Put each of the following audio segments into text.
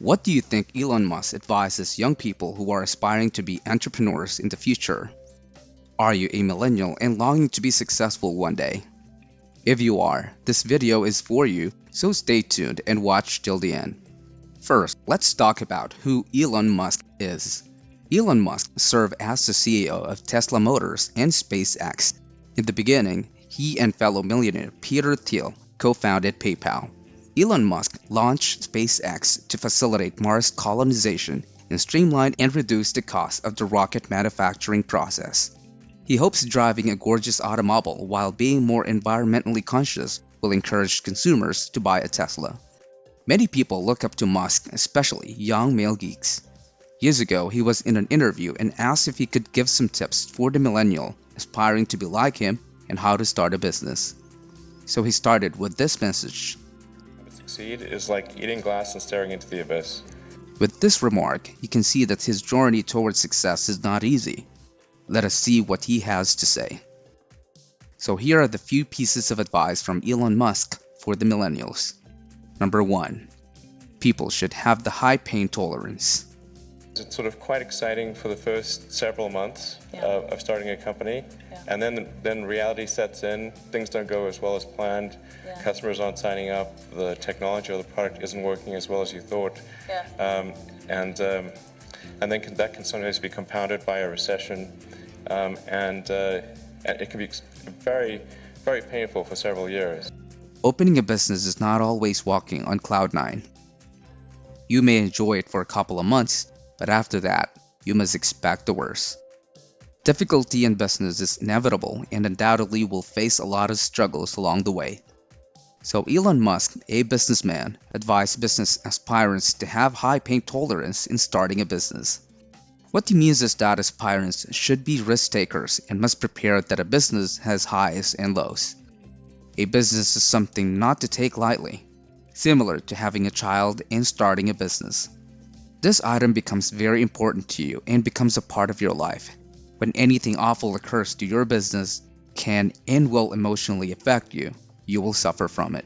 What do you think Elon Musk advises young people who are aspiring to be entrepreneurs in the future? Are you a millennial and longing to be successful one day? If you are, this video is for you, so stay tuned and watch till the end. First, let's talk about who Elon Musk is. Elon Musk served as the CEO of Tesla Motors and SpaceX. In the beginning, he and fellow millionaire Peter Thiel co-founded PayPal. Elon Musk launched SpaceX to facilitate Mars colonization and streamline and reduce the cost of the rocket manufacturing process. He hopes driving a gorgeous automobile while being more environmentally conscious will encourage consumers to buy a Tesla. Many people look up to Musk, especially young male geeks. Years ago, he was in an interview and asked if he could give some tips for the millennial aspiring to be like him and how to start a business. So he started with this message. To succeed is like eating glass and staring into the abyss. With this remark, you can see that his journey towards success is not easy. Let us see what he has to say. So here are the few pieces of advice from Elon Musk for the millennials. Number 1. People should have the high pain tolerance. It's sort of quite exciting for the first several months of starting a company, and then reality sets in. Things don't go as well as planned. Customers aren't signing up. The technology or the product isn't working as well as you thought. And then that can sometimes be compounded by a recession, and it can be very, very painful for several years. Opening a business is not always walking on cloud nine. You may enjoy it for a couple of months, but after that, you must expect the worst. Difficulty in business is inevitable and undoubtedly will face a lot of struggles along the way. So Elon Musk, a businessman, advised business aspirants to have high pain tolerance in starting a business. What he means is that aspirants should be risk takers and must prepare that a business has highs and lows. A business is something not to take lightly, similar to having a child and starting a business. This item becomes very important to you and becomes a part of your life. When anything awful occurs to your business, can and will emotionally affect you, you will suffer from it.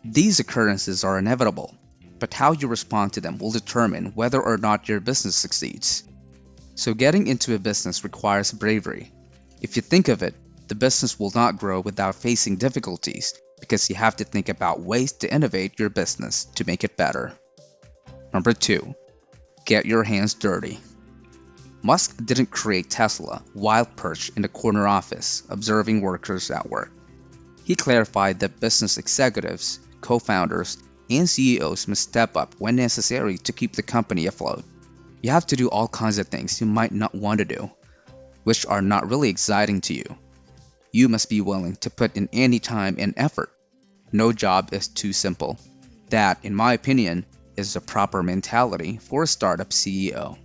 These occurrences are inevitable, but how you respond to them will determine whether or not your business succeeds. So getting into a business requires bravery. If you think of it, the business will not grow without facing difficulties because you have to think about ways to innovate your business to make it better. Number 2. Get your hands dirty. Musk didn't create Tesla while perched in the corner office observing workers at work. He clarified that business executives, co-founders, and CEOs must step up when necessary to keep the company afloat. You have to do all kinds of things you might not want to do, which are not really exciting to you. You must be willing to put in any time and effort. No job is too simple. That, in my opinion, is the proper mentality for a startup CEO.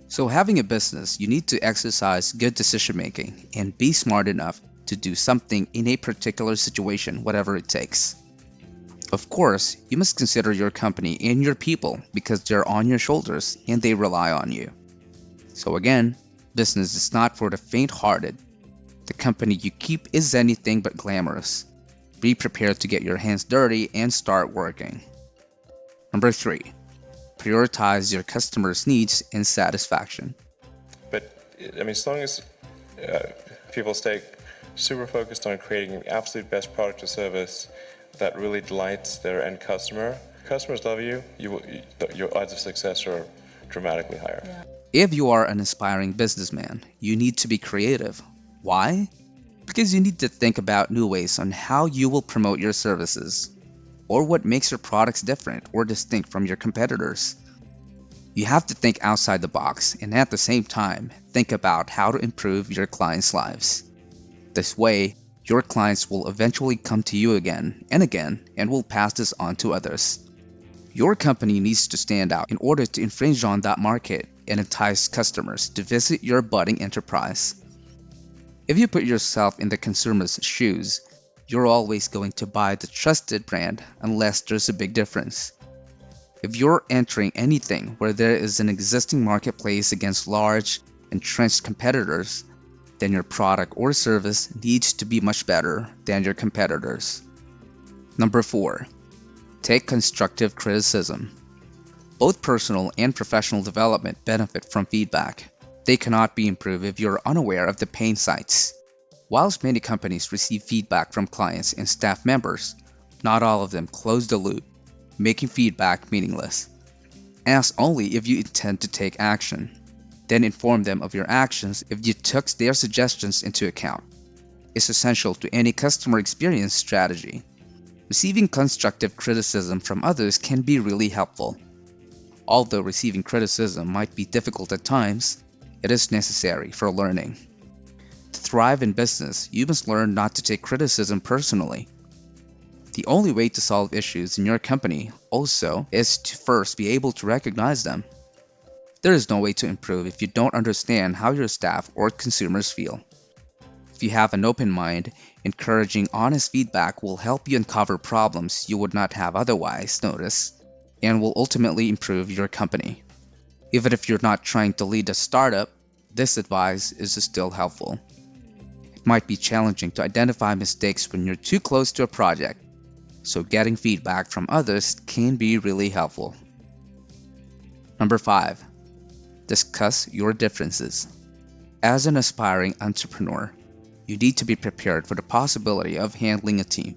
So having a business, you need to exercise good decision making and be smart enough to do something in a particular situation, whatever it takes. Of course, you must consider your company and your people because they're on your shoulders and they rely on you. So again, business is not for the faint-hearted. The company you keep is anything but glamorous. Be prepared to get your hands dirty and start working. Number 3. Prioritize your customers' needs and satisfaction. But as long as people stay super focused on creating the absolute best product or service that really delights their end customer, customers love you, your odds of success are dramatically higher. If you are an aspiring businessman, you need to be creative. Why? Because you need to think about new ways on how you will promote your services, or what makes your products different or distinct from your competitors. You have to think outside the box and at the same time, think about how to improve your clients' lives. This way, your clients will eventually come to you again and will pass this on to others. Your company needs to stand out in order to infringe on that market and entice customers to visit your budding enterprise. If you put yourself in the consumer's shoes, you're always going to buy the trusted brand unless there's a big difference. If you're entering anything where there is an existing marketplace against large, entrenched competitors, then your product or service needs to be much better than your competitors. Number 4. Take constructive criticism. Both personal and professional development benefit from feedback. They cannot be improved if you're unaware of the pain sites. Whilst many companies receive feedback from clients and staff members, not all of them close the loop, making feedback meaningless. Ask only if you intend to take action. Then inform them of your actions if you took their suggestions into account. It's essential to any customer experience strategy. Receiving constructive criticism from others can be really helpful. Although receiving criticism might be difficult at times, it is necessary for learning. To thrive in business, you must learn not to take criticism personally. The only way to solve issues in your company also is to first be able to recognize them. There is no way to improve if you don't understand how your staff or consumers feel. If you have an open mind, encouraging honest feedback will help you uncover problems you would not have otherwise noticed and will ultimately improve your company. Even if you're not trying to lead a startup, this advice is still helpful. It might be challenging to identify mistakes when you're too close to a project, so getting feedback from others can be really helpful. Number 5. Discuss your differences. As an aspiring entrepreneur, you need to be prepared for the possibility of handling a team.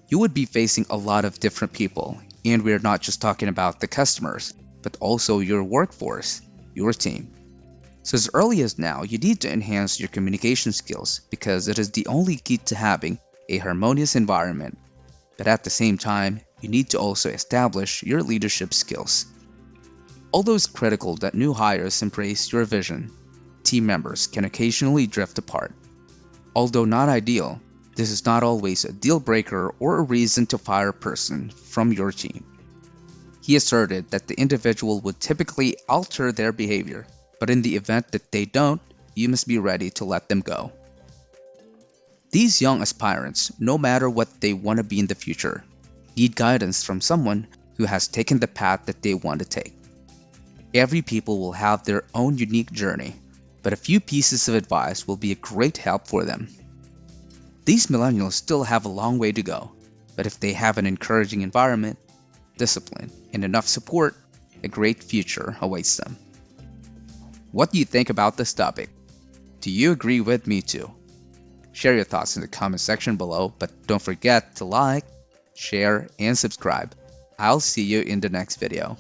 You would be facing a lot of different people, and we're not just talking about the customers, but also your workforce, your team. So as early as now, you need to enhance your communication skills because it is the only key to having a harmonious environment. But at the same time, you need to also establish your leadership skills. Although it's critical that new hires embrace your vision, team members can occasionally drift apart. Although not ideal, this is not always a deal breaker or a reason to fire a person from your team. He asserted that the individual would typically alter their behavior, but in the event that they don't, you must be ready to let them go. These young aspirants, no matter what they want to be in the future, need guidance from someone who has taken the path that they want to take. Every people will have their own unique journey, but a few pieces of advice will be a great help for them. These millennials still have a long way to go, but if they have an encouraging environment, discipline, and enough support, a great future awaits them. What do you think about this topic? Do you agree with me too? Share your thoughts in the comment section below, but don't forget to like, share, and subscribe. I'll see you in the next video.